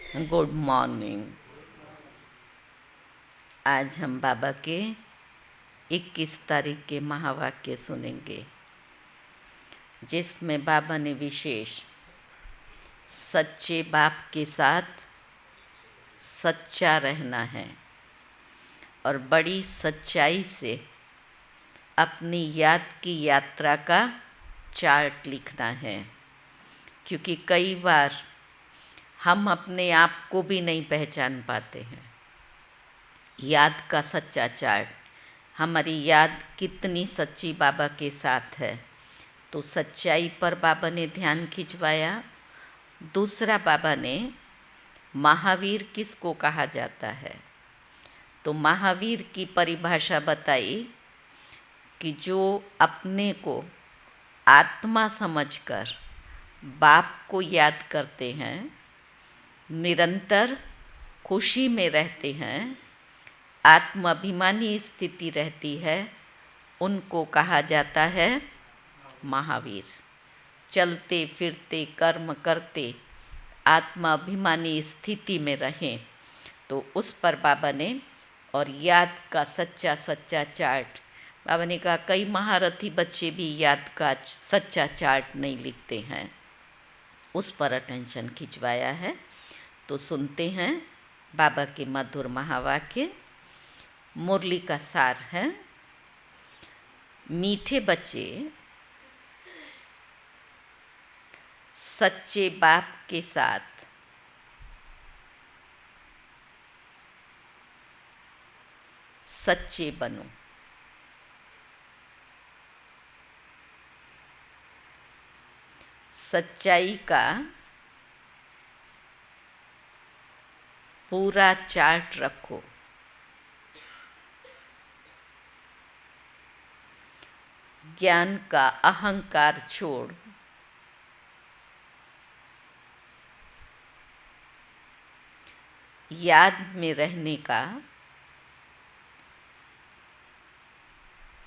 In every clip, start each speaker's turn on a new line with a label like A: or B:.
A: Good morning. आज हम बाबा के 21 तारीख के महावाक्य सुनेंगे, जिसमें बाबा ने विशेष सच्चे बाप के साथ सच्चा रहना है और बड़ी सच्चाई से अपनी याद की यात्रा का चार्ट लिखना है, क्योंकि कई बार हम अपने आप को भी नहीं पहचान पाते हैं। याद का सच्चा चार्ट, हमारी याद कितनी सच्ची बाबा के साथ है, तो सच्चाई पर बाबा ने ध्यान खिंचवाया। दूसरा, बाबा ने महावीर किसको कहा जाता है, तो महावीर की परिभाषा बताई कि जो अपने को आत्मा समझकर बाप को याद करते हैं, निरंतर खुशी में रहते हैं, आत्माभिमानी स्थिति रहती है, उनको कहा जाता है महावीर। चलते फिरते कर्म करते आत्माभिमानी स्थिति में रहें, तो उस पर बाबा ने और याद का सच्चा चार्ट, बाबा ने कहा कई महारथी बच्चे भी याद का सच्चा चार्ट नहीं लिखते हैं, उस पर अटेंशन खिंचवाया है। तो सुनते हैं बाबा के मधुर महावाक्य। मुरली का सार है, मीठे बच्चे सच्चे बाप के साथ सच्चे बनो। सच्चाई का पूरा चार्ट रखो। ज्ञान का अहंकार छोड़ याद में रहने का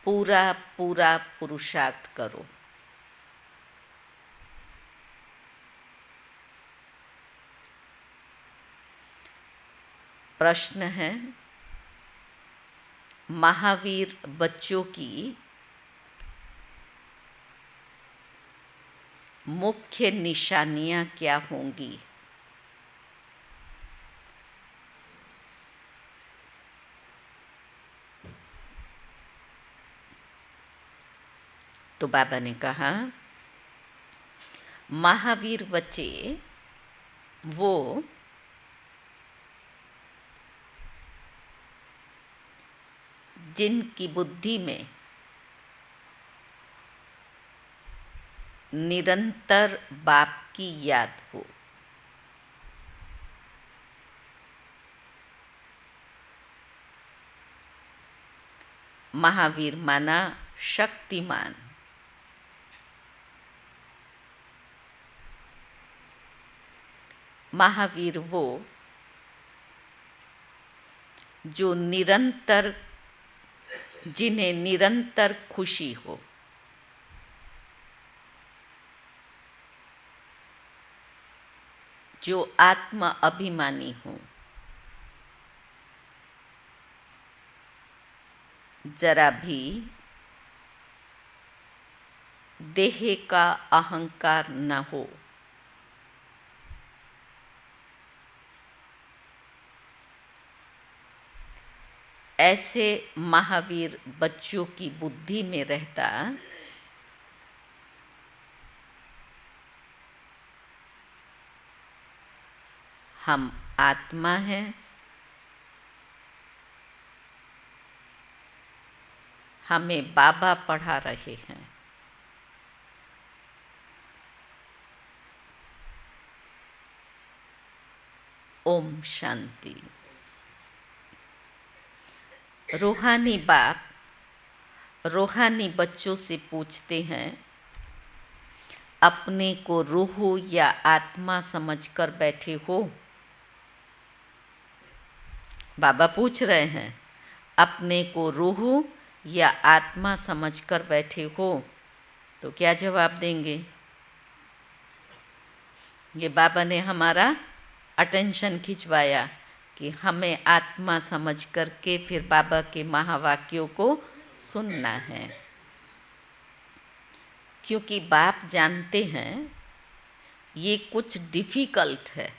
A: पूरा पुरुषार्थ करो। प्रश्न है, महावीर बच्चों की मुख्य निशानियां क्या होंगी? तो बाबा ने कहा, महावीर बच्चे वो जिनकी बुद्धि में निरंतर बाप की याद हो। महावीर माना शक्तिमान। महावीर वो जो जिन्हें निरंतर खुशी हो। जो आत्मा अभिमानी हो। जरा भी देह का अहंकार न हो। ऐसे महावीर बच्चों की बुद्धि में रहता हम आत्मा हैं, हमें बाबा पढ़ा रहे हैं। ओम शांति। रूहानी बाप रूहानी बच्चों से पूछते हैं, अपने को रूह या आत्मा समझकर बैठे हो? बाबा पूछ रहे हैं, अपने को रूह या आत्मा समझकर बैठे हो? तो क्या जवाब देंगे? ये बाबा ने हमारा अटेंशन खिंचवाया कि हमें आत्मा समझ करके फिर बाबा के महावाक्यों को सुनना है, क्योंकि बाप जानते हैं ये कुछ डिफ़िकल्ट है।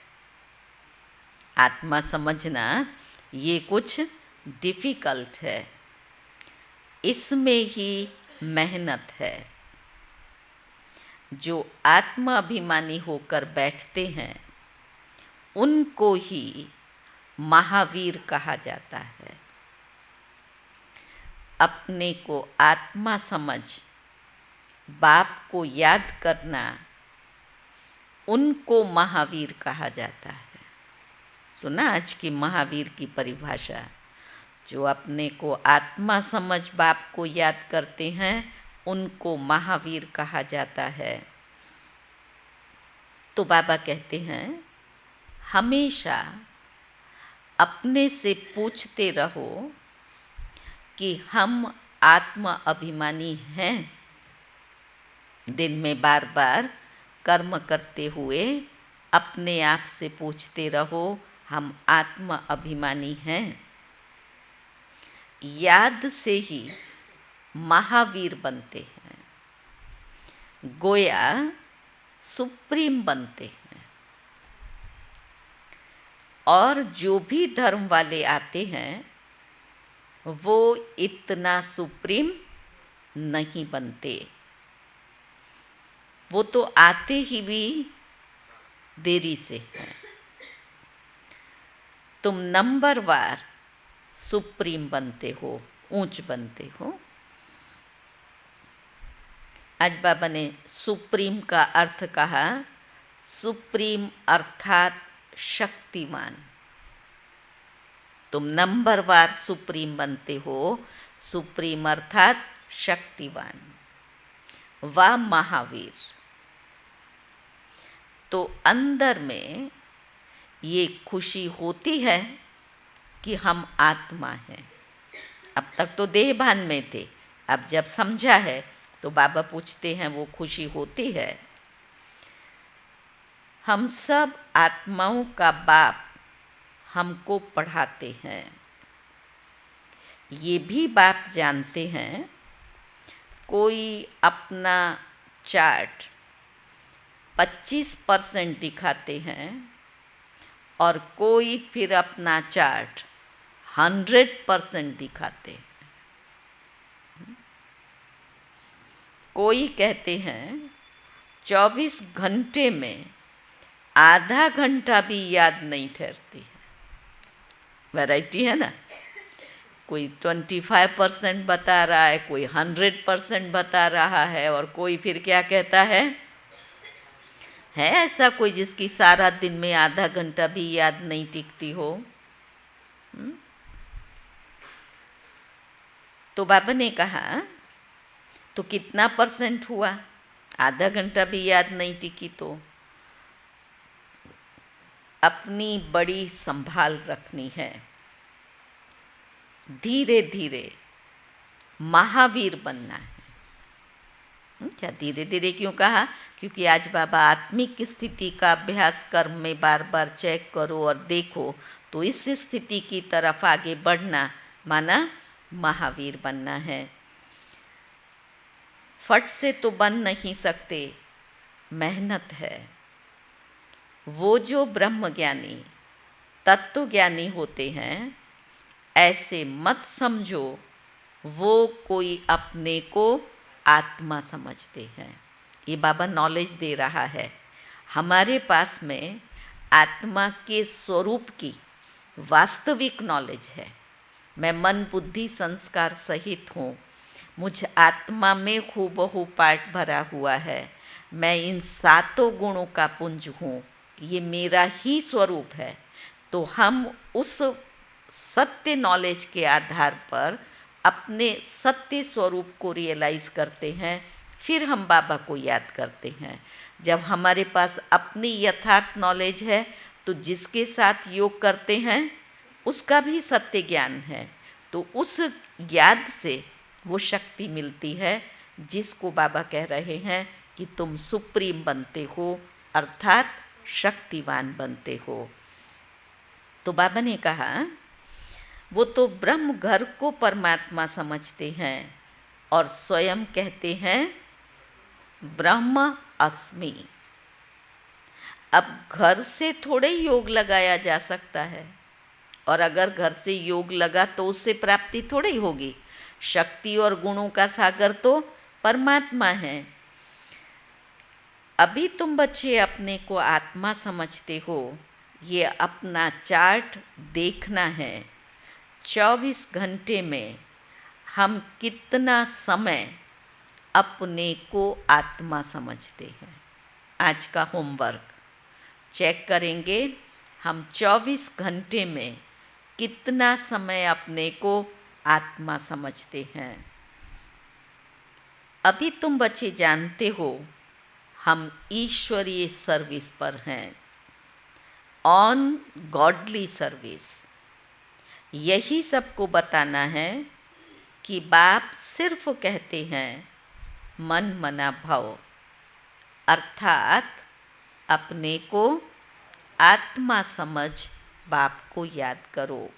A: आत्मा समझना ये कुछ डिफ़िकल्ट है, इसमें ही मेहनत है। जो आत्माभिमानी होकर बैठते हैं उनको ही महावीर कहा जाता है। अपने को आत्मा समझ बाप को याद करना, उनको महावीर कहा जाता है। सुना आज की महावीर की परिभाषा? जो अपने को आत्मा समझ बाप को याद करते हैं उनको महावीर कहा जाता है। तो बाबा कहते हैं हमेशा अपने से पूछते रहो कि हम आत्मा अभिमानी हैं। दिन में बार बार कर्म करते हुए अपने आप से पूछते रहो, हम आत्मा अभिमानी हैं। याद से ही महावीर बनते हैं, गोया सुप्रीम बनते हैं। और जो भी धर्म वाले आते हैं वो इतना सुप्रीम नहीं बनते। वो तो आते ही भी देरी से हैं। तुम नंबरवार सुप्रीम बनते हो, ऊंच बनते हो। आज बाबा ने सुप्रीम का अर्थ कहा, सुप्रीम अर्थात शक्तिमान। तुम नंबरवार सुप्रीम बनते हो, सुप्रीम अर्थात शक्तिवान व महावीर। तो अंदर में ये खुशी होती है कि हम आत्मा हैं। अब तक तो देह भान में थे, अब जब समझा है तो बाबा पूछते हैं वो खुशी होती है। हम सब आत्माओं का बाप हमको पढ़ाते हैं। ये भी बाप जानते हैं कोई अपना चार्ट 25% दिखाते हैं और कोई फिर अपना चार्ट 100% दिखाते हैं। कोई कहते हैं 24 घंटे में आधा घंटा भी याद नहीं ठहरती है। वैरायटी है ना, कोई 25% बता रहा है, कोई 100% बता रहा है, और कोई फिर क्या कहता है ऐसा कोई जिसकी सारा दिन में आधा घंटा भी याद नहीं टिकती हो। तो बाबा ने कहा तो कितना % हुआ? आधा घंटा भी याद नहीं टिकी तो अपनी बड़ी संभाल रखनी है। धीरे धीरे महावीर बनना है। क्या धीरे धीरे क्यों कहा? क्योंकि आज बाबा आत्मिक स्थिति का अभ्यास कर्म में बार बार चेक करो और देखो, तो इस स्थिति की तरफ आगे बढ़ना माना महावीर बनना है। फट से तो बन नहीं सकते, मेहनत है। वो जो ब्रह्मज्ञानी तत्वज्ञानी होते हैं ऐसे मत समझो वो कोई अपने को आत्मा समझते हैं। ये बाबा नॉलेज दे रहा है। हमारे पास में आत्मा के स्वरूप की वास्तविक नॉलेज है। मैं मन बुद्धि संस्कार सहित हूँ, मुझ आत्मा में हूबहू पाठ भरा हुआ है। मैं इन 7 गुणों का पुंज हूँ, ये मेरा ही स्वरूप है। तो हम उस सत्य नॉलेज के आधार पर अपने सत्य स्वरूप को रियलाइज़ करते हैं, फिर हम बाबा को याद करते हैं। जब हमारे पास अपनी यथार्थ नॉलेज है तो जिसके साथ योग करते हैं उसका भी सत्य ज्ञान है, तो उस याद से वो शक्ति मिलती है जिसको बाबा कह रहे हैं कि तुम सुप्रीम बनते हो, अर्थात शक्तिवान बनते हो। तो बाबा ने कहा वो तो ब्रह्म घर को परमात्मा समझते हैं और स्वयं कहते हैं ब्रह्म अस्मि। अब घर से थोड़े ही योग लगाया जा सकता है, और अगर घर से योग लगा तो उससे प्राप्ति थोड़ी ही होगी। शक्ति और गुणों का सागर तो परमात्मा है। अभी तुम बच्चे अपने को आत्मा समझते हो, ये अपना चार्ट देखना है। 24 घंटे में हम कितना समय अपने को आत्मा समझते हैं। आज का होमवर्क चेक करेंगे, हम 24 घंटे में कितना समय अपने को आत्मा समझते हैं। अभी तुम बच्चे जानते हो हम ईश्वरीय सर्विस पर हैं, ऑन गॉडली सर्विस। यही सबको बताना है कि बाप सिर्फ कहते हैं मन मना भव, अर्थात अपने को आत्मा समझ बाप को याद करो।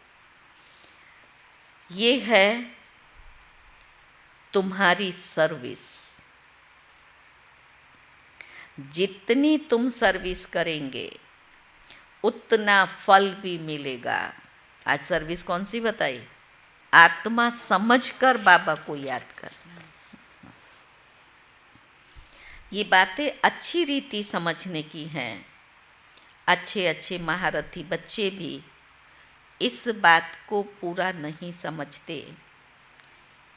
A: ये है तुम्हारी सर्विस। जितनी तुम सर्विस करेंगे उतना फल भी मिलेगा। आज सर्विस कौन सी बताई? आत्मा समझकर बाबा को याद करना। ये बातें अच्छी रीति समझने की हैं। अच्छे अच्छे महारथी बच्चे भी इस बात को पूरा नहीं समझते।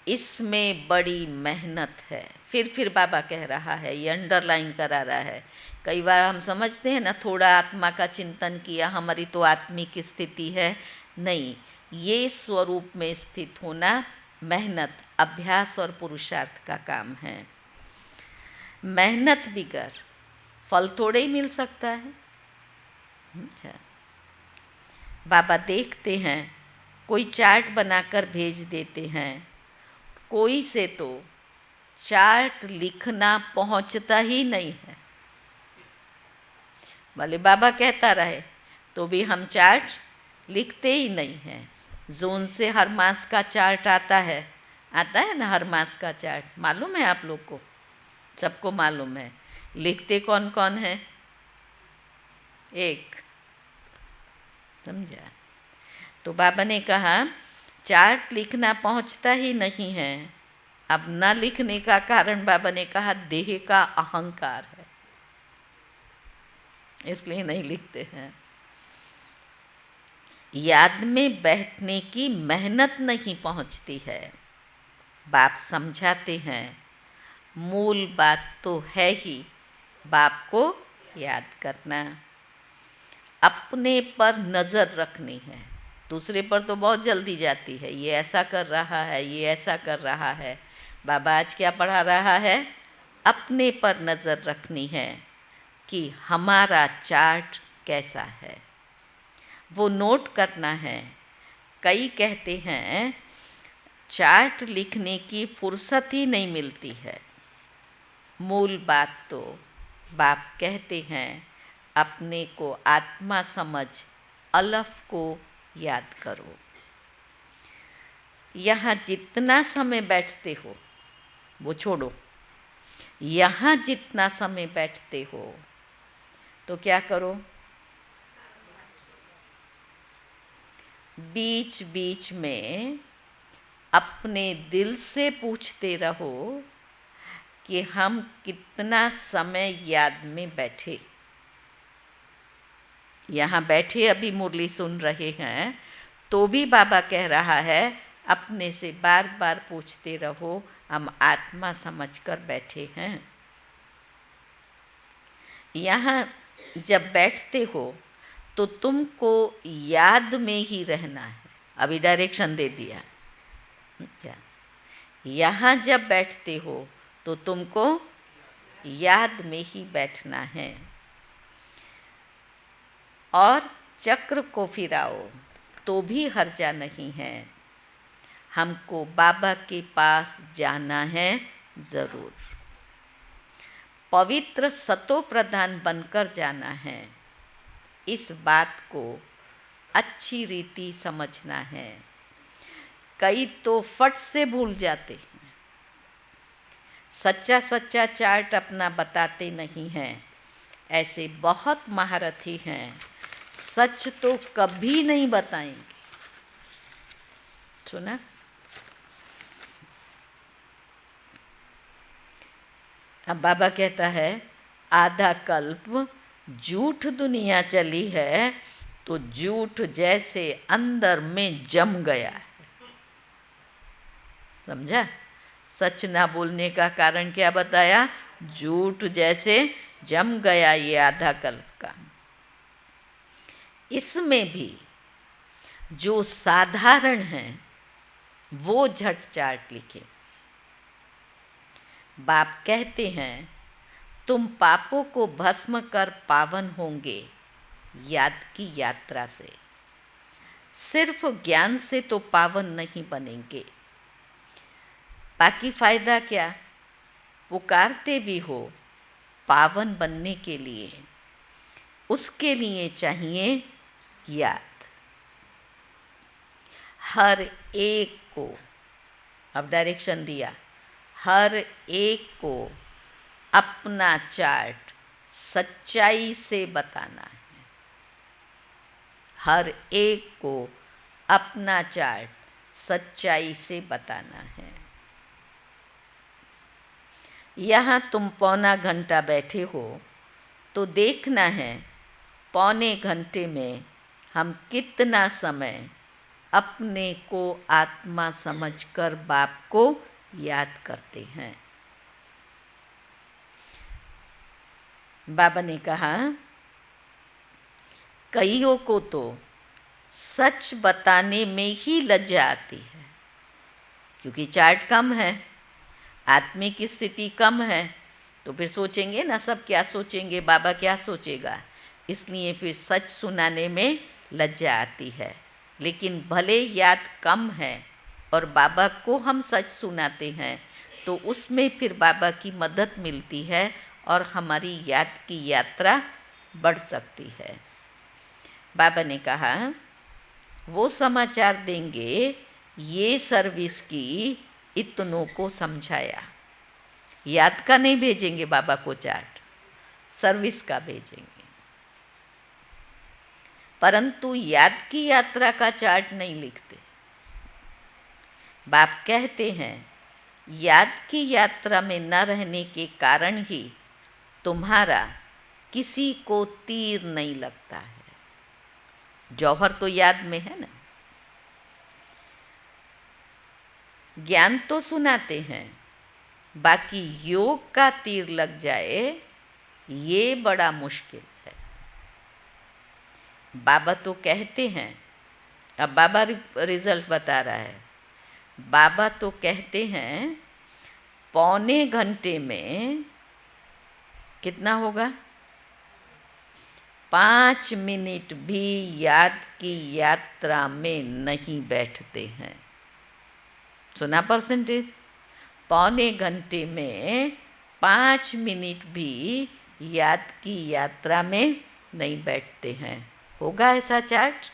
A: इसमें बड़ी मेहनत है। फिर बाबा कह रहा है, ये अंडरलाइन करा रहा है। कई बार हम समझते हैं ना, थोड़ा आत्मा का चिंतन किया, हमारी तो आत्मिक स्थिति है। नहीं, ये स्वरूप में स्थित होना मेहनत, अभ्यास और पुरुषार्थ का काम है। मेहनत बिगर फल थोड़े ही मिल सकता है। बाबा देखते हैं, कोई चार्ट बनाकर भेज देते हैं, कोई से तो चार्ट लिखना पहुंचता ही नहीं है। भले बाबा कहता रहे तो भी हम चार्ट लिखते ही नहीं हैं। जोन से हर मास का चार्ट आता है ना, हर मास का चार्ट मालूम है आप लोग को? सबको मालूम है। लिखते कौन कौन है? एक, समझा? तो बाबा ने कहा चार्ट लिखना पहुंचता ही नहीं है। अब न लिखने का कारण बाबा ने कहा देह का अहंकार है, इसलिए नहीं लिखते हैं। याद में बैठने की मेहनत नहीं पहुंचती है। बाप समझाते हैं, मूल बात तो है ही बाप को याद करना, अपने पर नज़र रखनी है। दूसरे पर तो बहुत जल्दी जाती है, ये ऐसा कर रहा है, ये ऐसा कर रहा है। बाबा आज क्या पढ़ा रहा है? अपने पर नज़र रखनी है कि हमारा चार्ट कैसा है, वो नोट करना है। कई कहते हैं चार्ट लिखने की फुर्सत ही नहीं मिलती है। मूल बात तो बाप कहते हैं अपने को आत्मा समझ अलफ को याद करो। यहाँ जितना समय बैठते हो वो छोड़ो। यहाँ जितना समय बैठते हो तो क्या करो, बीच बीच में अपने दिल से पूछते रहो कि हम कितना समय याद में बैठे। यहाँ बैठे अभी मुरली सुन रहे हैं तो भी बाबा कह रहा है अपने से बार बार पूछते रहो हम आत्मा समझकर बैठे हैं। यहाँ जब बैठते हो तो तुमको याद में ही रहना है। अभी डायरेक्शन दे दिया। क्या यहाँ जब बैठते हो तो तुमको याद में ही बैठना है और चक्र को फिराओ तो भी हर्जा नहीं है। हमको बाबा के पास जाना है ज़रूर। पवित्र सतो प्रधान बनकर जाना है। इस बात को अच्छी रीति समझना है। कई तो फट से भूल जाते हैं, सच्चा सच्चा चार्ट अपना बताते नहीं हैं। ऐसे बहुत महारथी हैं, सच तो कभी नहीं बताएंगे। सुना? अब बाबा कहता है आधा कल्प झूठ दुनिया चली है, तो झूठ जैसे अंदर में जम गया है। समझा? सच ना बोलने का कारण क्या बताया? झूठ जैसे जम गया ये आधा कल्प का। इसमें भी जो साधारण है वो झट चाट लिखे। बाप कहते हैं तुम पापों को भस्म कर पावन होंगे याद की यात्रा से। सिर्फ ज्ञान से तो पावन नहीं बनेंगे। बाकी फायदा क्या? पुकारते भी हो पावन बनने के लिए, उसके लिए चाहिए याद। हर एक को, अब डायरेक्शन दिया, हर एक को अपना चार्ट सच्चाई से बताना है। हर एक को अपना चार्ट सच्चाई से बताना है। यहाँ तुम पौना घंटा बैठे हो तो देखना है पौने घंटे में हम कितना समय अपने को आत्मा समझकर बाप को याद करते हैं। बाबा ने कहा कईयों को तो सच बताने में ही लज्जा आती है, क्योंकि चार्ट कम है, आत्मिक स्थिति कम है, तो फिर सोचेंगे ना सब क्या सोचेंगे, बाबा क्या सोचेगा, इसलिए फिर सच सुनाने में लज्जा आती है। लेकिन भले याद कम है और बाबा को हम सच सुनाते हैं तो उसमें फिर बाबा की मदद मिलती है और हमारी याद की यात्रा बढ़ सकती है। बाबा ने कहा वो समाचार देंगे ये सर्विस की इतनों को समझाया। याद का नहीं भेजेंगे बाबा को चार्ट, सर्विस का भेजेंगे। परंतु याद की यात्रा का चार्ट नहीं लिखते। बाप कहते हैं याद की यात्रा में न रहने के कारण ही तुम्हारा किसी को तीर नहीं लगता है। जौहर तो याद में है ना। ज्ञान तो सुनाते हैं, बाकी योग का तीर लग जाए ये बड़ा मुश्किल है। बाबा तो कहते हैं, अब बाबा रिजल्ट बता रहा है, बाबा तो कहते हैं पौने घंटे में कितना होगा? 5 मिनट भी याद की यात्रा में नहीं बैठते हैं। सुना परसेंटेज? पौने घंटे में 5 मिनट भी याद की यात्रा में नहीं बैठते हैं। होगा ऐसा चार्ट?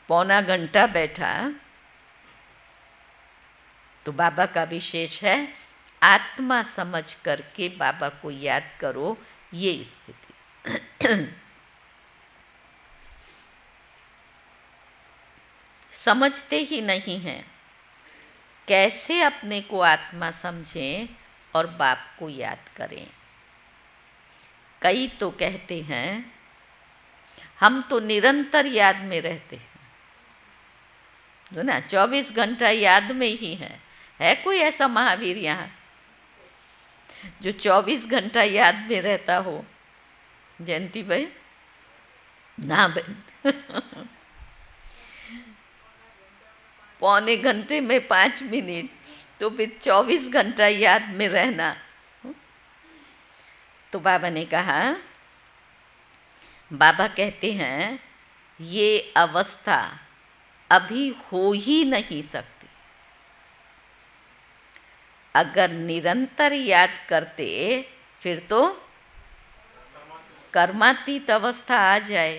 A: पौना घंटा बैठा तो बाबा का विशेष है आत्मा समझ करके बाबा को याद करो, ये स्थिति। समझते ही नहीं हैं कैसे अपने को आत्मा समझें और बाप को याद करें। कई तो कहते हैं हम तो निरंतर याद में रहते हैं, जो ना 24 घंटा याद में ही है कोई ऐसा महावीर यहाँ जो 24 घंटा याद में रहता हो? जयंती भाई? ना भाई। पौने घंटे में 5 मिनट, तो फिर 24 घंटा याद में रहना। तो बाबा ने कहा, बाबा कहते हैं ये अवस्था अभी हो ही नहीं सकती। अगर निरंतर याद करते फिर तो कर्मातीत अवस्था आ जाए,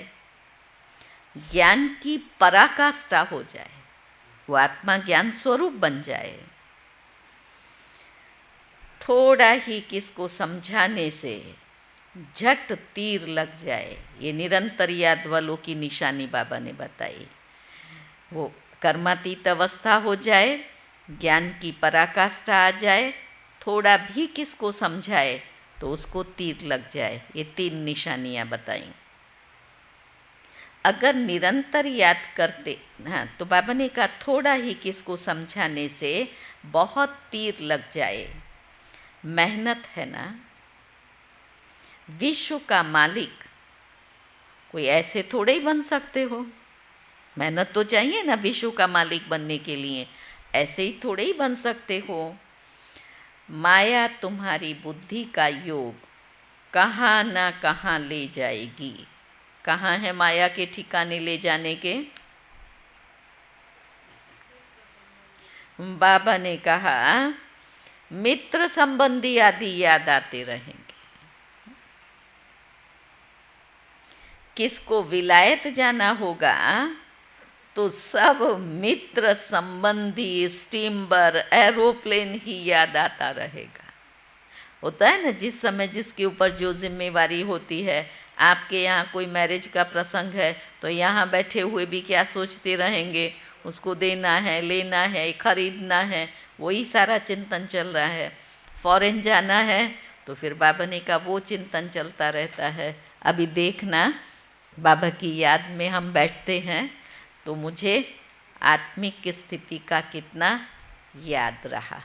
A: ज्ञान की पराकाष्ठा हो जाए, वो आत्मा ज्ञान स्वरूप बन जाए। थोड़ा ही किसको समझाने से झट तीर लग जाए, ये निरंतर याद वालों की निशानी बाबा ने बताई। वो कर्मातीत अवस्था हो जाए, ज्ञान की पराकाष्ठा आ जाए, थोड़ा भी किसको समझाए तो उसको तीर लग जाए। ये 3 निशानियाँ बताई। अगर निरंतर याद करते, हाँ, तो बाबा ने कहा थोड़ा ही किसको समझाने से बहुत तीर लग जाए। मेहनत है ना। विश्व का मालिक कोई ऐसे थोड़े ही बन सकते हो, मेहनत तो चाहिए ना विश्व का मालिक बनने के लिए, ऐसे ही थोड़े ही बन सकते हो। माया तुम्हारी बुद्धि का योग कहाँ ना कहाँ ले जाएगी। कहाँ है माया के ठिकाने ले जाने के? बाबा ने कहा मित्र संबंधी आदि याद आते रहेंगे। किसको विलायत जाना होगा तो सब मित्र संबंधी स्टीमर एरोप्लेन ही याद आता रहेगा। होता है ना, जिस समय जिसके ऊपर जो जिम्मेवारी होती है। आपके यहाँ कोई मैरिज का प्रसंग है तो यहाँ बैठे हुए भी क्या सोचते रहेंगे, उसको देना है, लेना है, खरीदना है, वही सारा चिंतन चल रहा है। फॉरेन जाना है तो फिर बाबा ने कहा वो चिंतन चलता रहता है। अभी देखना, बाबा की याद में हम बैठते हैं तो मुझे आत्मिक स्थिति का कितना याद रहा।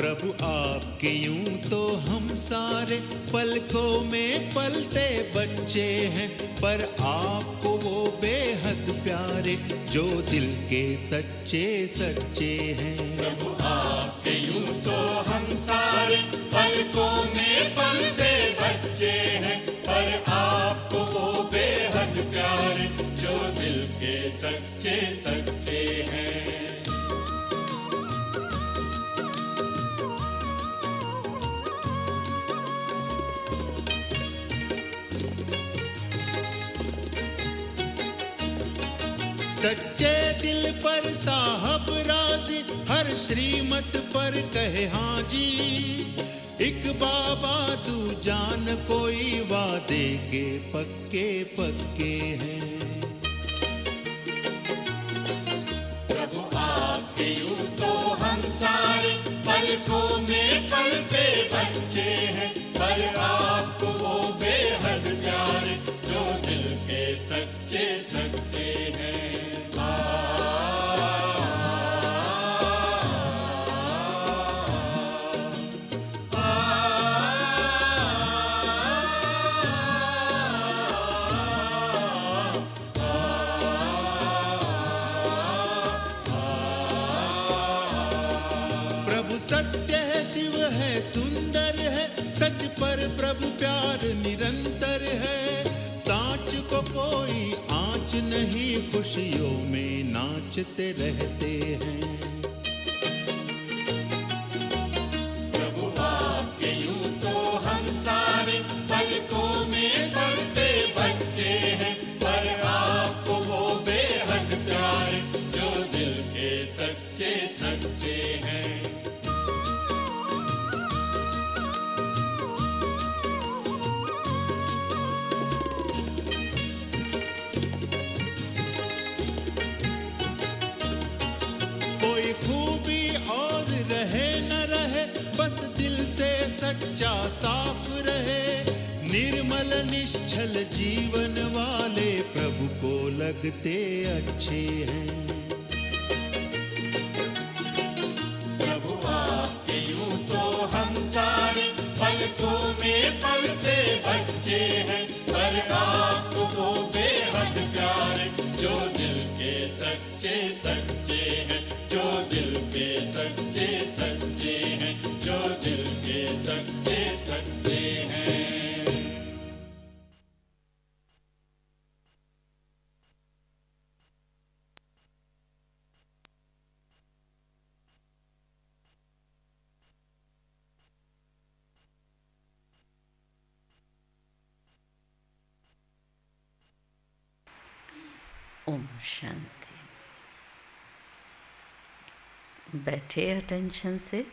B: प्रभु आपके यूं तो हम सारे पलकों में पलते बच्चे हैं, पर आपको वो बेहद प्यारे जो दिल के सच्चे सच्चे हैं।
C: प्रभु आपके यूं तो हम सारे पलकों में पलते बच्चे हैं, पर आपको वो बेहद प्यारे जो दिल के सच्चे सच्चे हैं।
B: सच्चे दिल पर साहब राजी, हर श्रीमत पर कहे हाँ जी। एक बाबा तू जान कोई वादे के पक्के पक्के हैं।
C: प्रभु आपके यूं तो हम सारे पलकों में पलते बच्चे हैं, पर आपको वो बेहद प्यारे जो दिल के सच्चे सच्चे हैं।
B: सत्य है, शिव है, सुंदर है, सच पर प्रभु प्यार निरंतर है। सांच को कोई आँच नहीं, खुशियों में नाचते रहते हैं।
C: प्रभु आपके यूं तो हम सारे पलकों में पलते बच्चे हैं, पर आपको वो बेहद प्यारे जो दिल के सच्चे सच्चे हैं।
B: खूबी और रहे न रहे, बस दिल से सच्चा साफ रहे। निर्मल निश्चल जीवन वाले प्रभु को लगते अच्छे हैं।
C: प्रभु आपके यूं तो हम सारे पलकों
A: ओम शांति। बैठे अटेंशन से।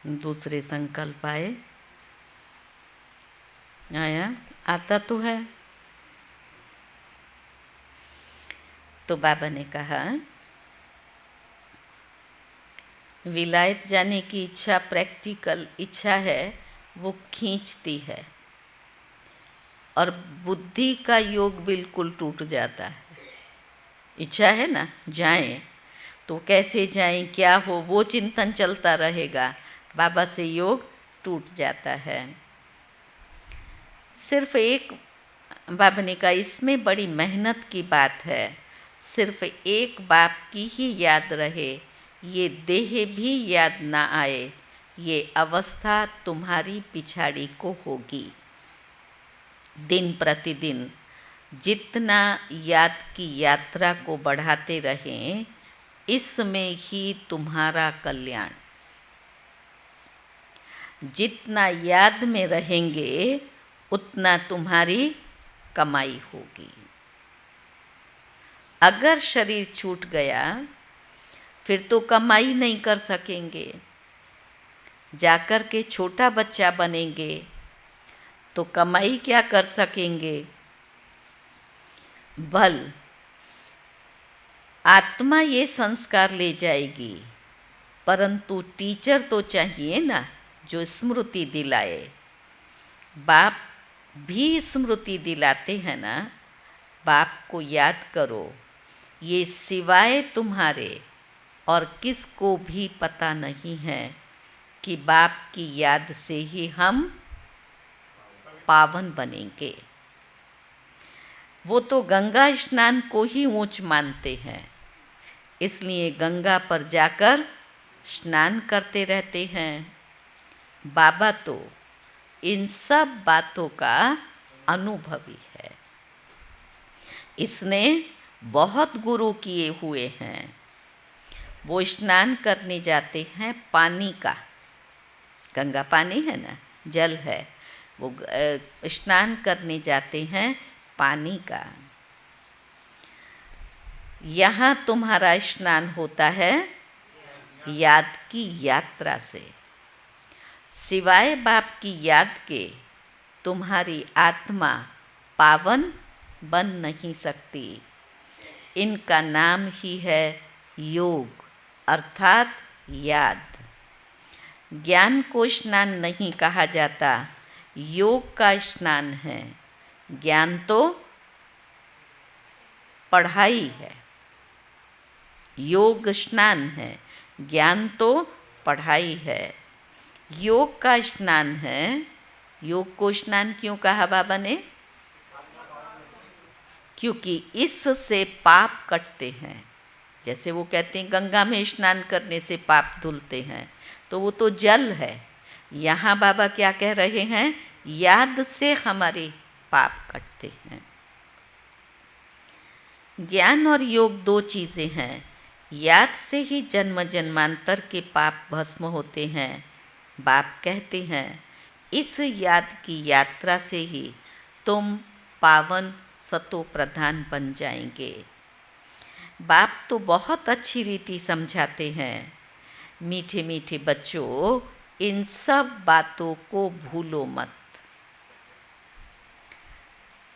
A: दूसरे संकल्प आया आता तो है। तो बाबा ने कहा विलायत जाने की इच्छा प्रैक्टिकल इच्छा है, वो खींचती है और बुद्धि का योग बिल्कुल टूट जाता है। इच्छा है ना जाएं, तो कैसे जाएं, क्या हो, वो चिंतन चलता रहेगा। बाबा से योग टूट जाता है। सिर्फ एक, बाबा ने कहा इसमें बड़ी मेहनत की बात है। सिर्फ एक बाप की ही याद रहे, ये देह भी याद ना आए, ये अवस्था तुम्हारी पिछाड़ी को होगी। दिन प्रतिदिन जितना याद की यात्रा को बढ़ाते रहें, इसमें ही तुम्हारा कल्याण। जितना याद में रहेंगे उतना तुम्हारी कमाई होगी। अगर शरीर छूट गया फिर तो कमाई नहीं कर सकेंगे। जाकर के छोटा बच्चा बनेंगे तो कमाई क्या कर सकेंगे। बल आत्मा ये संस्कार ले जाएगी, परंतु टीचर तो चाहिए ना जो स्मृति दिलाए। बाप भी स्मृति दिलाते हैं ना, बाप को याद करो। ये सिवाय तुम्हारे और किसको भी पता नहीं है कि बाप की याद से ही हम पावन बनेंगे। वो तो गंगा स्नान को ही ऊंच मानते हैं, इसलिए गंगा पर जाकर स्नान करते रहते हैं। बाबा तो इन सब बातों का अनुभवी है। इसने बहुत गुरु किए हुए हैं। वो स्नान करने जाते हैं पानी का, गंगा पानी है ना, जल है, वो स्नान करने जाते हैं पानी का। यहाँ तुम्हारा स्नान होता है याद की यात्रा से। सिवाय बाप की याद के तुम्हारी आत्मा पावन बन नहीं सकती। इनका नाम ही है योग अर्थात याद। ज्ञान को स्नान नहीं कहा जाता, योग का स्नान है। ज्ञान तो पढ़ाई है, योग स्नान है। ज्ञान तो पढ़ाई है, योग का स्नान है। योग को स्नान क्यों कहा बाबा ने? क्योंकि इससे पाप कटते हैं। जैसे वो कहते हैं गंगा में स्नान करने से पाप धुलते हैं, तो वो तो जल है। यहाँ बाबा क्या कह रहे हैं? याद से हमारे पाप कटते हैं। ज्ञान और योग दो चीज़ें हैं। याद से ही जन्म जन्मांतर के पाप भस्म होते हैं। बाप कहते हैं इस याद की यात्रा से ही तुम पावन सतो प्रधान बन जाएंगे। बाप तो बहुत अच्छी रीति समझाते हैं। मीठे मीठे बच्चों, इन सब बातों को भूलो मत,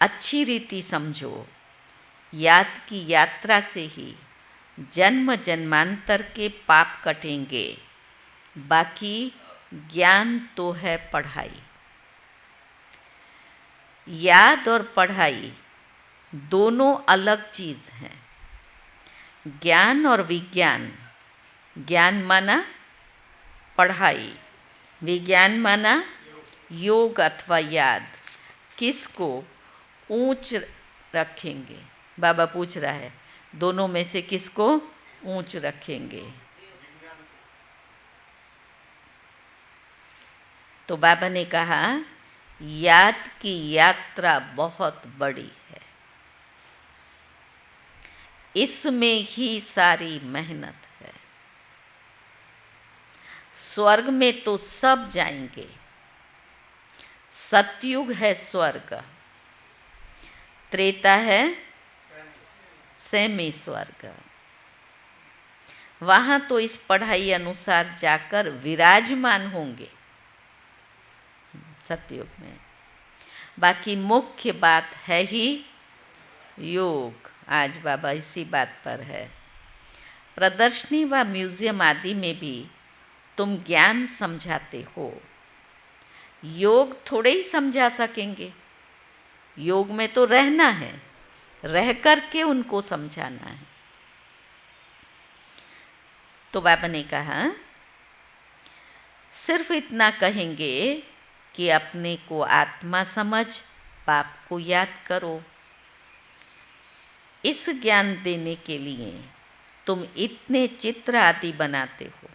A: अच्छी रीति समझो। याद की यात्रा से ही जन्म जन्मांतर के पाप कटेंगे। बाकी ज्ञान तो है पढ़ाई। याद और पढ़ाई दोनों अलग चीज़ हैं। ज्ञान और विज्ञान, ज्ञान माना पढ़ाई, विज्ञान माना योग अथवा याद। किसको ऊंच रखेंगे? बाबा पूछ रहा है दोनों में से किसको ऊंच रखेंगे? तो बाबा ने कहा याद की यात्रा बहुत बड़ी है, इसमें ही सारी मेहनत है। स्वर्ग में तो सब जाएंगे, सतयुग है स्वर्ग। त्रेता है सेमी स्वर्ग। वहाँ तो इस पढ़ाई अनुसार जाकर विराजमान होंगे सतयुग में। बाकी मुख्य बात है ही योग। आज बाबा इसी बात पर है। प्रदर्शनी व म्यूजियम आदि में भी तुम ज्ञान समझाते हो, योग थोड़े ही समझा सकेंगे। योग में तो रहना है, रह कर के उनको समझाना है। तो बाबा ने कहा सिर्फ इतना कहेंगे कि अपने को आत्मा समझ, बाप को याद करो। इस ज्ञान देने के लिए तुम इतने चित्र आदि बनाते हो।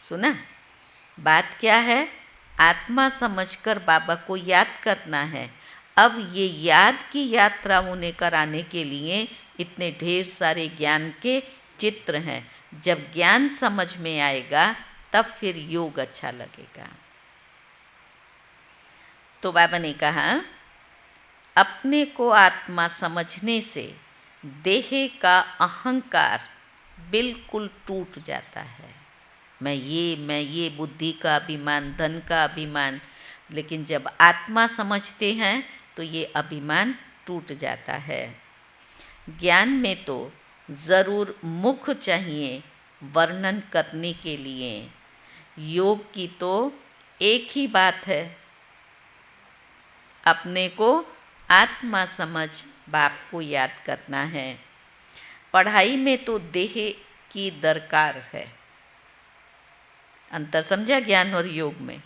A: सुना? बात क्या है? आत्मा समझकर बाबा को याद करना है। अब ये याद की यात्रा उन्हें कराने के लिए इतने ढेर सारे ज्ञान के चित्र हैं। जब ज्ञान समझ में आएगा तब फिर योग अच्छा लगेगा। तो बाबा ने कहा अपने को आत्मा समझने से देह का अहंकार बिल्कुल टूट जाता है। मैं ये बुद्धि का अभिमान, धन का अभिमान, लेकिन जब आत्मा समझते हैं तो ये अभिमान टूट जाता है। ज्ञान में तो ज़रूर मुख चाहिए वर्णन करने के लिए। योग की तो एक ही बात है, अपने को आत्मा समझ, बाप को याद करना है। पढ़ाई में तो देह की दरकार है। अंतर समझा ज्ञान और योग में?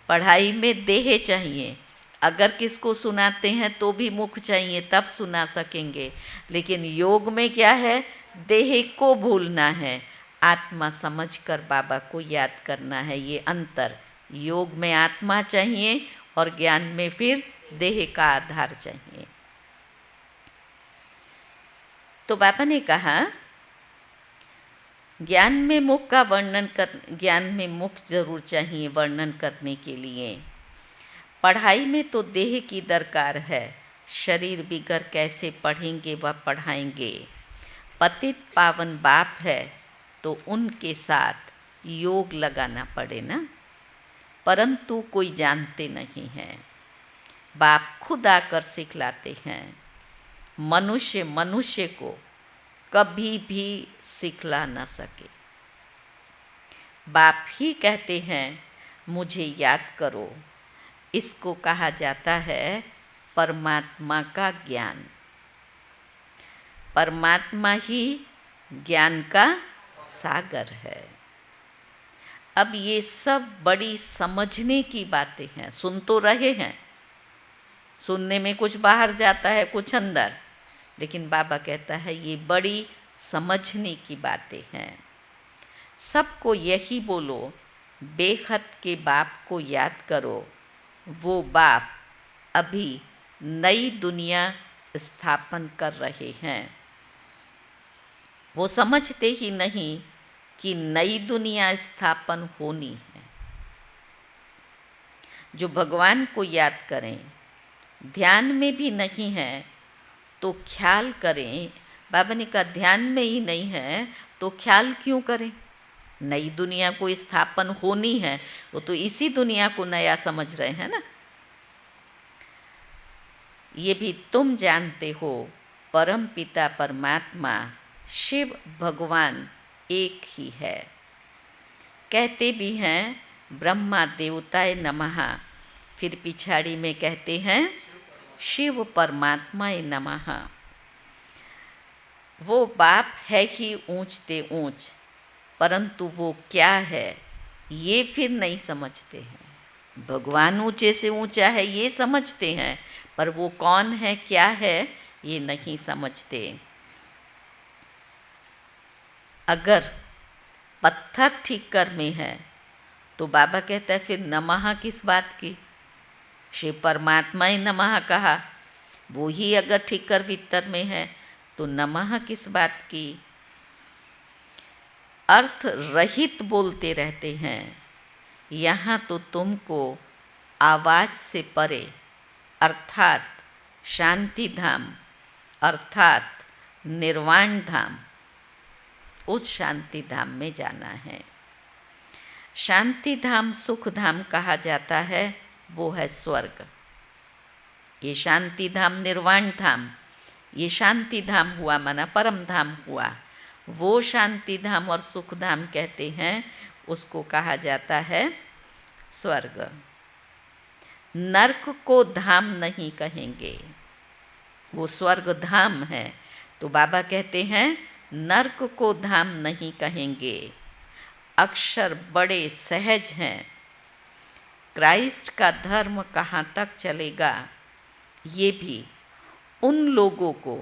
A: पढ़ाई में देह चाहिए, अगर किसको सुनाते हैं तो भी मुख चाहिए, तब सुना सकेंगे। लेकिन योग में क्या है? देह को भूलना है, आत्मा समझकर बाबा को याद करना है। ये अंतर। योग में आत्मा चाहिए और ज्ञान में फिर देह का आधार चाहिए। तो बाबा ने कहा ज्ञान में मुख जरूर चाहिए वर्णन करने के लिए। पढ़ाई में तो देह की दरकार है, शरीर बिगर कैसे पढ़ेंगे व पढ़ाएंगे। पतित पावन बाप है तो उनके साथ योग लगाना पड़े ना, परंतु कोई जानते नहीं है। बाप खुद आकर सिखलाते हैं। मनुष्य को कभी भी सिखला न सके। बाप ही कहते हैं मुझे याद करो। इसको कहा जाता है परमात्मा का ज्ञान। परमात्मा ही ज्ञान का सागर है। अब ये सब बड़ी समझने की बातें हैं। सुन तो रहे हैं, सुनने में कुछ बाहर जाता है, कुछ अंदर, लेकिन बाबा कहता है ये बड़ी समझने की बातें हैं। सबको यही बोलो, बेखत के बाप को याद करो। वो बाप अभी नई दुनिया स्थापन कर रहे हैं। वो समझते ही नहीं कि नई दुनिया स्थापन होनी है। जो भगवान को याद करें, ध्यान में भी नहीं है तो ख्याल करें। बाबा ने कहा ध्यान में ही नहीं है तो ख्याल क्यों करें? नई दुनिया को स्थापन होनी है, वो तो इसी दुनिया को नया समझ रहे हैं ना। ये भी तुम जानते हो, परम पिता परमात्मा शिव भगवान एक ही है। कहते भी हैं ब्रह्मा देवताय नमः, फिर पिछाड़ी में कहते हैं शिव परमात्माय नमः। वो बाप है ही ऊंचते ऊंच, परंतु वो क्या है ये फिर नहीं समझते हैं। भगवान ऊंचे से ऊंचा है ये समझते हैं, पर वो कौन है, क्या है, ये नहीं समझते। अगर पत्थर ठीकर में है तो बाबा कहता है फिर नमः किस बात की? शिव परमात्मा ही नमः कहा, वो ही अगर ठीकर भीतर में है तो नमः किस बात की? अर्थ रहित बोलते रहते हैं। यहाँ तो तुमको आवाज़ से परे अर्थात शांति धाम अर्थात निर्वाण धाम, उस शांति धाम में जाना है। शांति धाम सुख धाम कहा जाता है, वो है स्वर्ग। ये शांति धाम निर्वाण धाम, ये शांति धाम हुआ माना परम धाम हुआ। वो शांति धाम और सुख धाम कहते हैं, उसको कहा जाता है स्वर्ग। नरक को धाम नहीं कहेंगे, वो स्वर्ग धाम है। तो बाबा कहते हैं नरक को धाम नहीं कहेंगे। अक्षर बड़े सहज हैं। क्राइस्ट का धर्म कहाँ तक चलेगा, ये भी उन लोगों को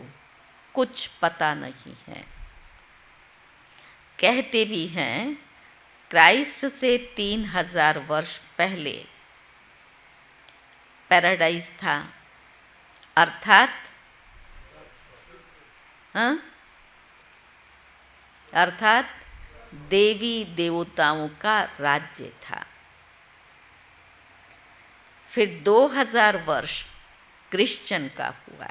A: कुछ पता नहीं है। कहते भी हैं क्राइस्ट से 3000 वर्ष पहले पैराडाइज था, अर्थात देवी देवताओं का राज्य था। फिर 2000 वर्ष क्रिश्चियन का हुआ।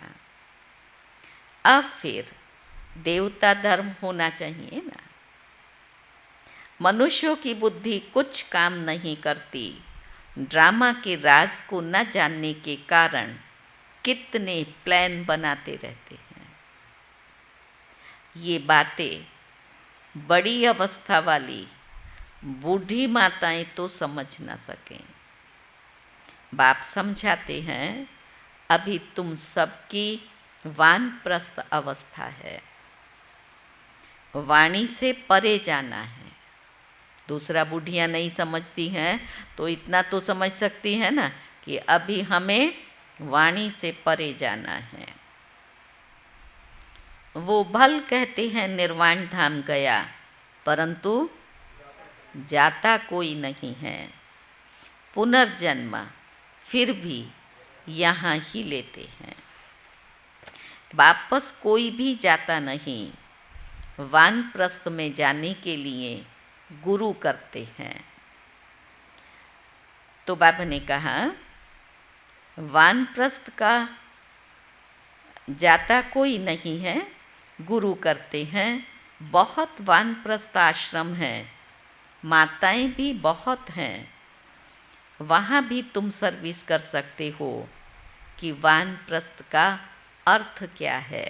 A: अब फिर देवता धर्म होना चाहिए ना। मनुष्यों की बुद्धि कुछ काम नहीं करती। ड्रामा के राज को न जानने के कारण कितने प्लान बनाते रहते हैं। ये बातें बड़ी अवस्था वाली बूढ़ी माताएं तो समझ ना सकें। बाप समझाते हैं अभी तुम सबकी वानप्रस्थ अवस्था है, वाणी से परे जाना है। दूसरा बूढ़ियाँ नहीं समझती हैं तो इतना तो समझ सकती हैं ना कि अभी हमें वाणी से परे जाना है। वो भल कहते हैं निर्वाण धाम गया, परंतु जाता कोई नहीं है। पुनर्जन्म फिर भी यहाँ ही लेते हैं, वापस कोई भी जाता नहीं। वानप्रस्थ में जाने के लिए गुरु करते हैं। तो बाबा ने कहा वानप्रस्थ का जाता कोई नहीं है, गुरु करते हैं। बहुत वानप्रस्थ आश्रम हैं, माताएं भी बहुत हैं, वहाँ भी तुम सर्विस कर सकते हो कि वानप्रस्थ का अर्थ क्या है।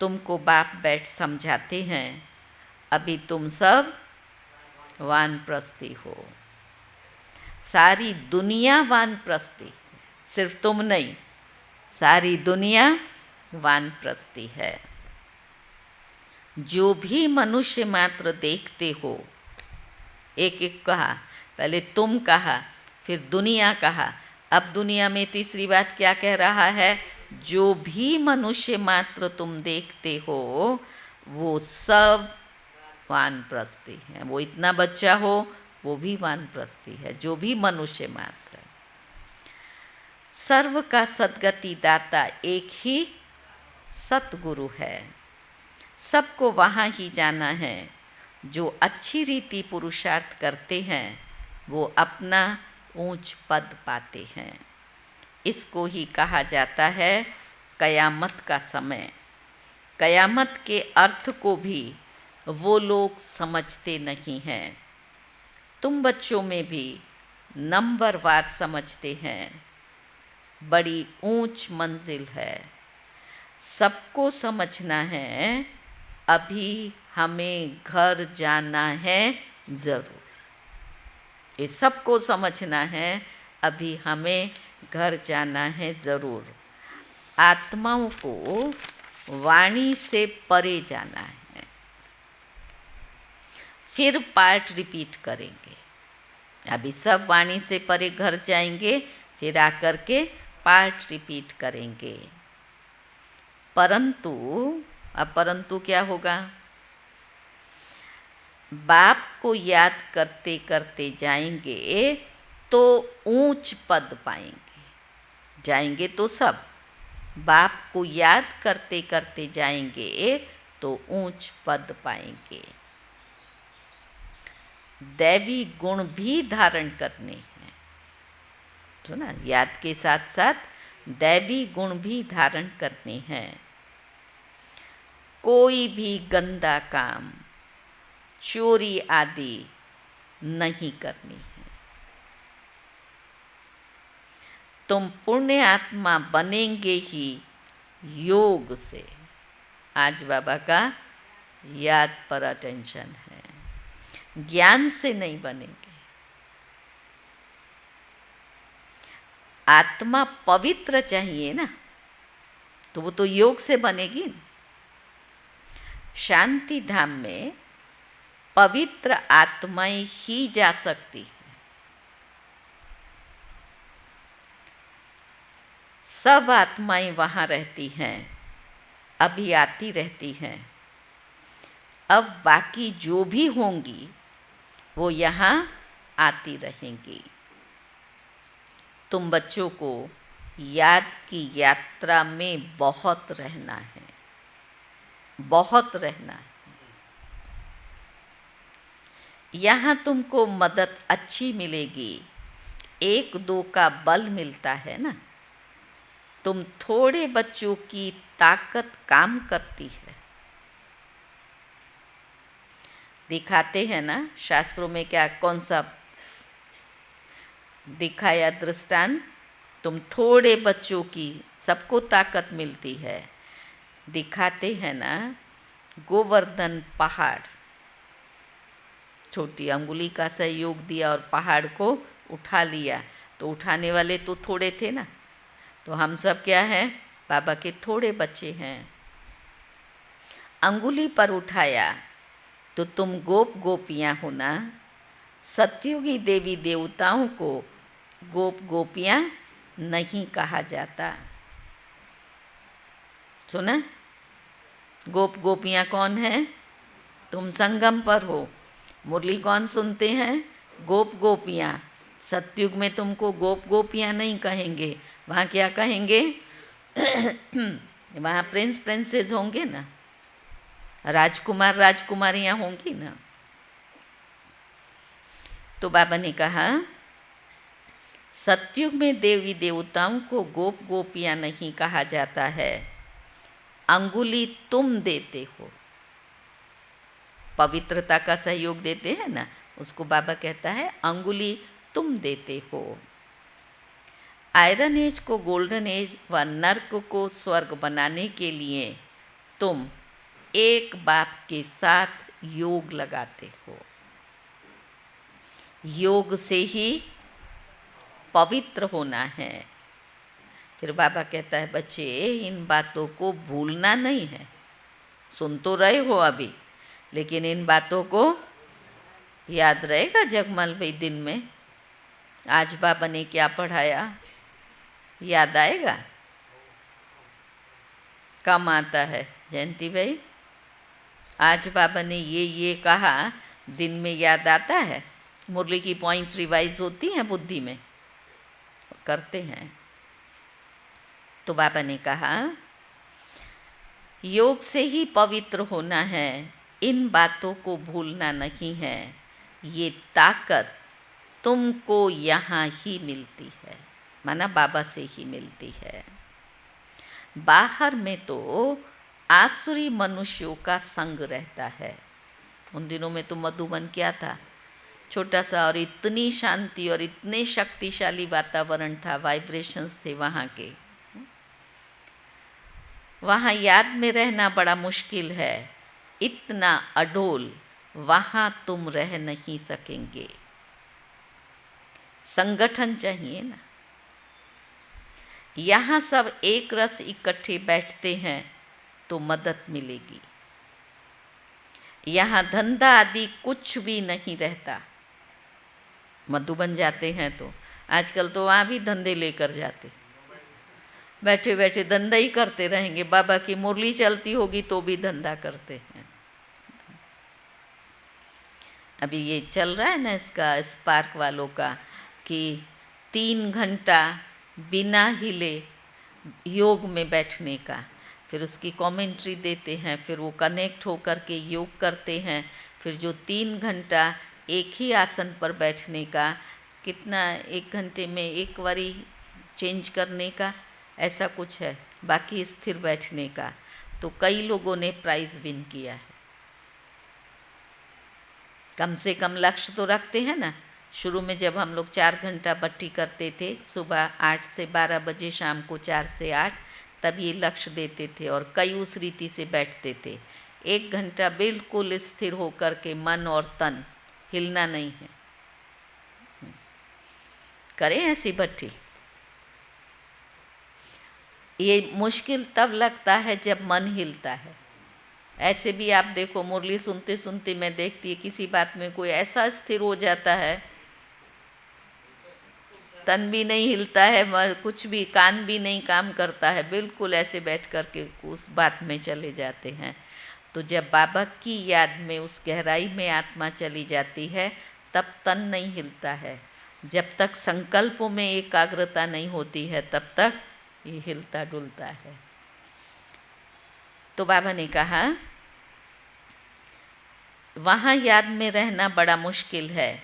A: तुमको बाप बैठ समझाते हैं। अभी तुम सब वानप्रस्थी हो, सारी दुनिया वानप्रस्थी, सिर्फ तुम नहीं, सारी दुनिया वानप्रस्थी है। जो भी मनुष्य मात्र देखते हो, एक एक कहा, पहले तुम कहा, फिर दुनिया कहा, अब दुनिया में तीसरी बात क्या कह रहा है? जो भी मनुष्य मात्र तुम देखते हो वो सब वानप्रस्थी है। वो इतना बच्चा हो वो भी वानप्रस्थी है, जो भी मनुष्य मात्र। सर्व का सद्गति दाता एक ही सतगुरु है। सबको वहाँ ही जाना है। जो अच्छी रीति पुरुषार्थ करते हैं वो अपना ऊंच पद पाते हैं। इसको ही कहा जाता है कयामत का समय। कयामत के अर्थ को भी वो लोग समझते नहीं हैं। तुम बच्चों में भी नंबरवार समझते हैं। बड़ी ऊंच मंजिल है, सबको समझना है। अभी हमें घर जाना है ज़रूर, ये सबको समझना है। अभी हमें घर जाना है ज़रूर। आत्माओं को वाणी से परे जाना है। फिर पार्ट रिपीट करेंगे। अभी सब वाणी से परे घर जाएंगे, फिर आकर के पार्ट रिपीट करेंगे। परंतु अब परंतु क्या होगा? बाप को याद करते करते जाएंगे तो ऊंच पद पाएंगे। जाएंगे तो सब, बाप को याद करते करते जाएंगे तो ऊंच पद पाएंगे। दैवी गुण भी धारण करने हैं, तो ना याद के साथ साथ दैवी गुण भी धारण करने हैं। कोई भी गंदा काम, चोरी आदि नहीं करनी है। तुम पुण्य आत्मा बनेंगे ही योग से। आज बाबा का याद पर अटेंशन है, ज्ञान से नहीं बनेंगे। आत्मा पवित्र चाहिए ना, तो वो तो योग से बनेगी। शांति धाम में पवित्र आत्माएं ही जा सकती है। सब आत्माएं वहाँ रहती हैं, अभी आती रहती हैं। अब बाकी जो भी होंगी वो यहाँ आती रहेंगी। तुम बच्चों को याद की यात्रा में बहुत रहना है, बहुत रहना है। यहाँ तुमको मदद अच्छी मिलेगी, एक दो का बल मिलता है ना। तुम थोड़े बच्चों की ताकत काम करती है। दिखाते हैं ना शास्त्रों में, क्या कौन सा दिखाया दृष्टांत? तुम थोड़े बच्चों की सबको ताकत मिलती है। दिखाते हैं ना, गोवर्धन पहाड़, छोटी अंगुली का सहयोग दिया और पहाड़ को उठा लिया, तो उठाने वाले तो थोड़े थे ना। तो हम सब क्या हैं? बाबा के थोड़े बच्चे हैं। अंगुली पर उठाया तो तुम गोप गोपियाँ हो ना। सतयुगी देवी देवताओं को गोप गोपियाँ नहीं कहा जाता। सुना? गोप गोपियाँ कौन है? तुम संगम पर हो, मुरली कौन सुनते हैं? गोप गोपियाँ। सतयुग में तुमको गोप गोपियाँ नहीं कहेंगे, वहाँ क्या कहेंगे? वहाँ प्रिंस प्रिंसेस होंगे ना, राजकुमार राजकुमारियाँ होंगी ना। तो बाबा ने कहा, सतयुग में देवी देवताओं को गोप गोपियाँ नहीं कहा जाता है। अंगुली तुम देते हो, पवित्रता का सहयोग देते हैं ना, उसको बाबा कहता है अंगुली तुम देते हो। आयरन एज को गोल्डन एज व नर्क को स्वर्ग बनाने के लिए तुम एक बाप के साथ योग लगाते हो। योग से ही पवित्र होना है। फिर बाबा कहता है, बच्चे इन बातों को भूलना नहीं है। सुन तो रहे हो अभी, लेकिन इन बातों को याद रहेगा जगमल भाई दिन में। आज बाबा ने क्या पढ़ाया याद आएगा? कम आता है जयंती भाई? आज बाबा ने ये कहा, दिन में याद आता है? मुरली की पॉइंट रिवाइज होती हैं बुद्धि में, करते हैं। तो बाबा ने कहा, योग से ही पवित्र होना है, इन बातों को भूलना नहीं है। ये ताकत तुमको यहाँ ही मिलती है, माना बाबा से ही मिलती है। बाहर में तो आसुरी मनुष्यों का संग रहता है। उन दिनों में तो मधुबन क्या था? छोटा सा, और इतनी शांति और इतने शक्तिशाली वातावरण था, वाइब्रेशंस थे वहाँ के। वहाँ याद में रहना बड़ा मुश्किल है, इतना अडोल वहाँ तुम रह नहीं सकेंगे। संगठन चाहिए ना। यहाँ सब एक रस इकट्ठे बैठते हैं तो मदद मिलेगी। यहाँ धंधा आदि कुछ भी नहीं रहता। मधुबन जाते हैं तो आजकल तो वहाँ भी धंधे लेकर जाते, बैठे बैठे धंधा ही करते रहेंगे। बाबा की मुरली चलती होगी तो भी धंधा करते हैं। अभी ये चल रहा है ना इसका, स्पार्क वालों का, कि 3 घंटा बिना हिले योग में बैठने का, फिर उसकी कमेंट्री देते हैं, फिर वो कनेक्ट होकर के योग करते हैं। फिर जो 3 घंटा एक ही आसन पर बैठने का, कितना 1 घंटे में एक बारी चेंज करने का, ऐसा कुछ है, बाकी स्थिर बैठने का। तो कई लोगों ने प्राइज़ विन किया है। कम से कम लक्ष्य तो रखते हैं ना। शुरू में जब हम लोग 4 घंटा भट्टी करते थे, सुबह 8 से 12 बजे, शाम को 4 से 8, तब ये लक्ष्य देते थे और कई उस रीति से बैठते थे। 1 घंटा बिल्कुल स्थिर होकर के मन और तन, हिलना नहीं है। करें ऐसी भट्टी। ये मुश्किल तब लगता है जब मन हिलता है। ऐसे भी आप देखो, मुरली सुनते सुनते मैं देखती है किसी बात में कोई ऐसा स्थिर हो जाता है, तन भी नहीं हिलता है, कुछ भी, कान भी नहीं काम करता है, बिल्कुल ऐसे बैठ कर के उस बात में चले जाते हैं। तो जब बाबा की याद में उस गहराई में आत्मा चली जाती है, तब तन नहीं हिलता है। जब तक संकल्पों में एकाग्रता नहीं होती है, तब तक ये हिलता डुलता है। तो बाबा ने कहा, वहाँ याद में रहना बड़ा मुश्किल है,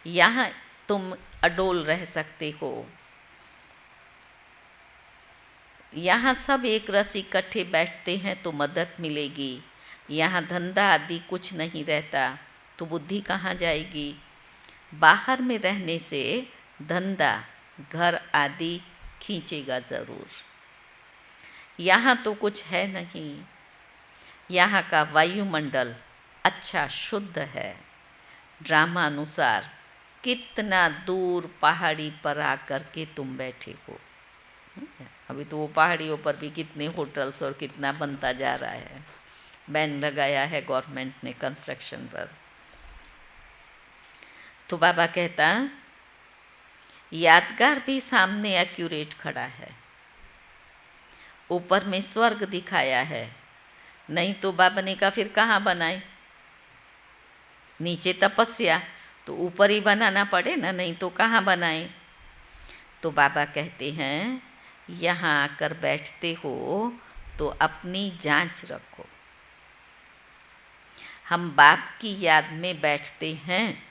A: यहाँ तुम अडोल रह सकते हो। यहाँ सब एक रस इकट्ठे बैठते हैं तो मदद मिलेगी। यहाँ धंधा आदि कुछ नहीं रहता तो बुद्धि कहाँ जाएगी। बाहर में रहने से धंधा, घर आदि खींचेगा ज़रूर। यहाँ तो कुछ है नहीं। यहाँ का वायुमंडल अच्छा शुद्ध है। ड्रामा अनुसार कितना दूर पहाड़ी पर आकर के तुम बैठे हो। अभी तो वो पहाड़ियों पर भी कितने होटल्स और कितना बनता जा रहा है। बैन लगाया है गवर्नमेंट ने कंस्ट्रक्शन पर। तो बाबा कहता, यादगार भी सामने एक्यूरेट खड़ा है। ऊपर में स्वर्ग दिखाया है, नहीं तो बाबा ने कहा फिर कहाँ बनाए। नीचे तपस्या, तो ऊपर ही बनाना पड़े ना, नहीं तो कहाँ बनाए। तो बाबा कहते हैं, यहाँ आकर बैठते हो तो अपनी जांच रखो। हम बाप की याद में बैठते हैं।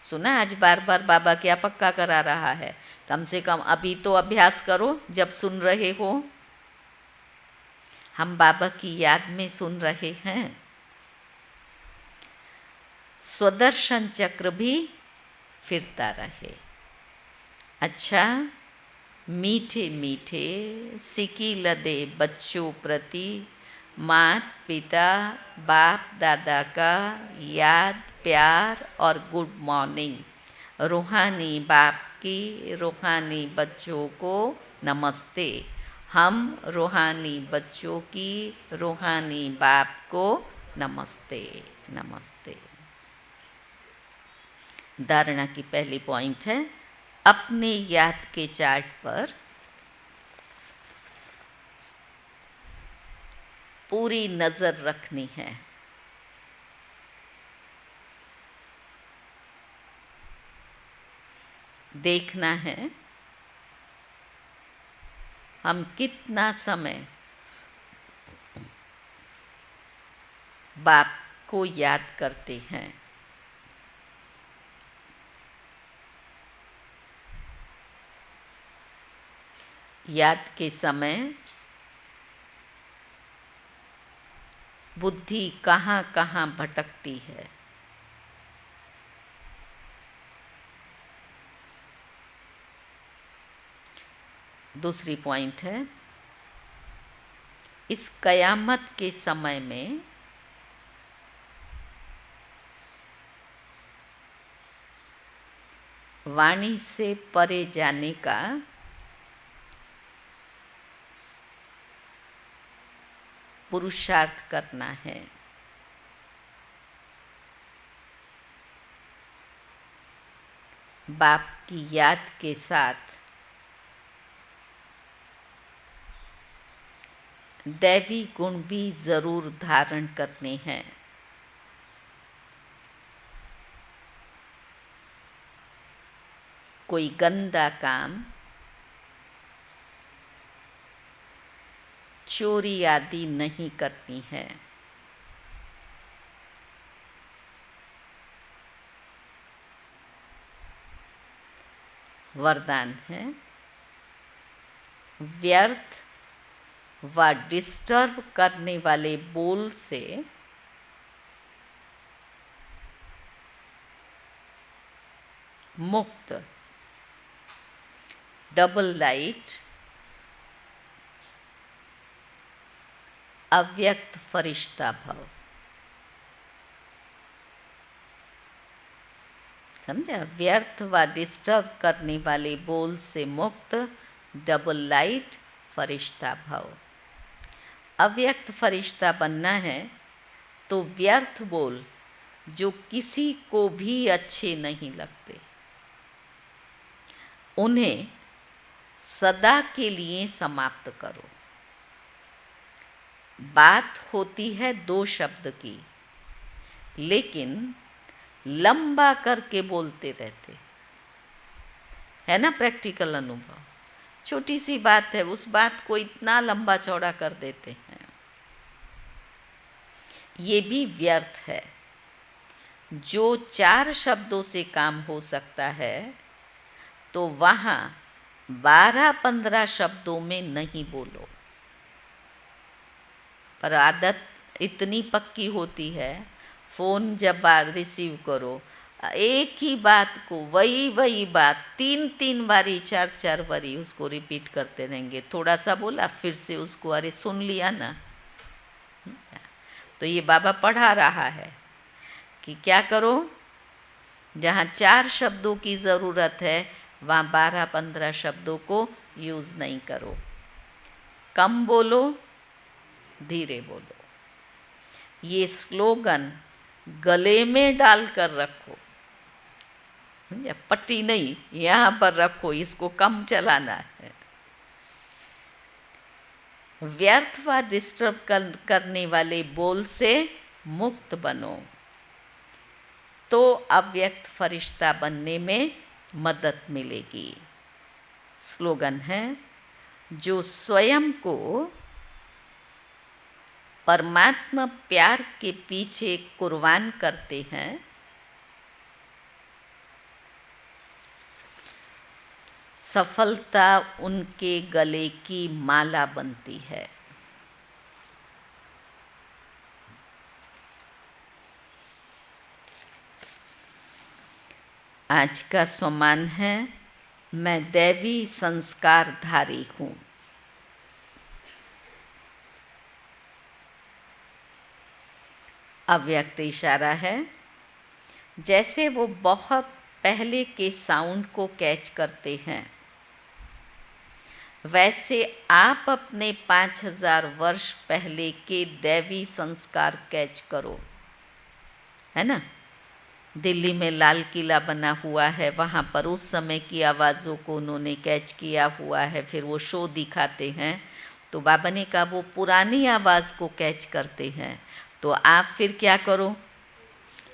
A: सुना, आज बार बार बाबा क्या पक्का करा रहा है, कम से कम अभी तो अभ्यास करो जब सुन रहे हो। हम बाबा की याद में सुन रहे हैं। स्वदर्शन चक्र भी फिरता रहे। अच्छा, मीठे मीठे सिकी लदे बच्चों प्रति मात पिता बाप दादा का याद, प्यार और गुड मॉर्निंग। रूहानी बाप की रूहानी बच्चों को नमस्ते। हम रूहानी बच्चों की रूहानी बाप को नमस्ते नमस्ते। धारणा की पहली पॉइंट है, अपने याद के चार्ट पर पूरी नज़र रखनी है। देखना है हम कितना समय बाप को याद करते हैं। याद के समय बुद्धि कहाँ कहाँ भटकती है। दूसरी पॉइंट है, इस कयामत के समय में वाणी से परे जाने का पुरुषार्थ करना है। बाप की याद के साथ दैवी गुण भी जरूर धारण करने हैं। कोई गंदा काम, चोरी आदि नहीं करनी है। वरदान है, व्यर्थ व डिस्टर्ब करने वाले बोल से मुक्त, डबल लाइट, अव्यक्त फरिश्ता भव। समझा? व्यर्थ व डिस्टर्ब करने वाले बोल से मुक्त, डबल लाइट, फरिश्ता भव। अव्यक्त फरिश्ता बनना है तो व्यर्थ बोल जो किसी को भी अच्छे नहीं लगते, उन्हें सदा के लिए समाप्त करो। बात होती है 2 शब्द की, लेकिन लंबा करके बोलते रहते है ना। प्रैक्टिकल अनुभव, छोटी सी बात है, उस बात को इतना लंबा चौड़ा कर देते हैं। ये भी व्यर्थ है। जो 4 शब्दों से काम हो सकता है तो वहाँ 12-15 शब्दों में नहीं बोलो। पर आदत इतनी पक्की होती है, फ़ोन जब रिसीव करो, एक ही बात को वही बात 3-3 बारी 4-4 बारी उसको रिपीट करते रहेंगे। थोड़ा सा बोला फिर से उसको, अरे सुन लिया ना। तो ये बाबा पढ़ा रहा है कि क्या करो, जहाँ 4 शब्दों की ज़रूरत है वहाँ 12-15 शब्दों को यूज़ नहीं करो। कम बोलो, धीरे बोलो। ये स्लोगन गले में डाल कर रखो, पट्टी नहीं, यहाँ पर रखो, इसको कम चलाना है। व्यर्थ व डिस्टर्ब करने वाले बोल से मुक्त बनो तो अव्यक्त फरिश्ता बनने में मदद मिलेगी। स्लोगन है, जो स्वयं को परमात्मा प्यार के पीछे कुर्बान करते हैं, सफलता उनके गले की माला बनती है। आज का सम्मान है, मैं दैवी संस्कारधारी हूँ। अव्यक्त इशारा है, जैसे वो बहुत पहले के साउंड को कैच करते हैं, वैसे आप अपने 5000 वर्ष पहले के दैवी संस्कार कैच करो। है ना? दिल्ली में लाल किला बना हुआ है, वहाँ पर उस समय की आवाज़ों को उन्होंने कैच किया हुआ है। फिर वो शो दिखाते हैं, तो बाबा ने कहा वो पुरानी आवाज़ को कैच करते हैं, तो आप फिर क्या करो,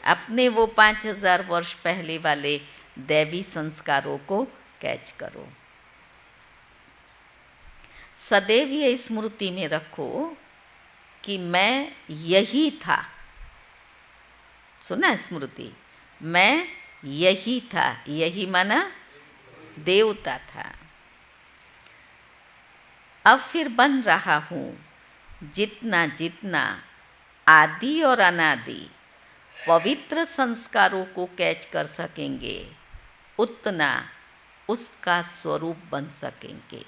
A: अपने वो 5000 वर्ष पहले वाले दैवी संस्कारों को कैच करो। सदैव ये स्मृति में रखो कि मैं यही था। सुना स्मृति, मैं यही था। यही माना देवता था। अब फिर बन रहा हूँ। जितना जितना आदि और अनादि पवित्र संस्कारों को कैच कर सकेंगे, उतना उसका स्वरूप बन सकेंगे।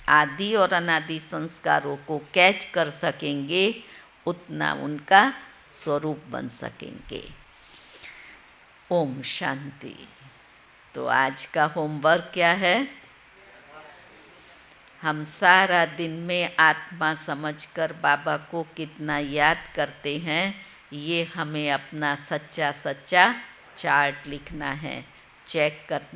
A: आदि और अनादि संस्कारों को कैच कर सकेंगे, उतना उनका स्वरूप बन सकेंगे। ओम शांति। तो आज का होमवर्क क्या है? हम सारा दिन में आत्मा समझकर बाबा को कितना याद करते हैं, ये हमें अपना सच्चा चार्ट लिखना है, चेक करना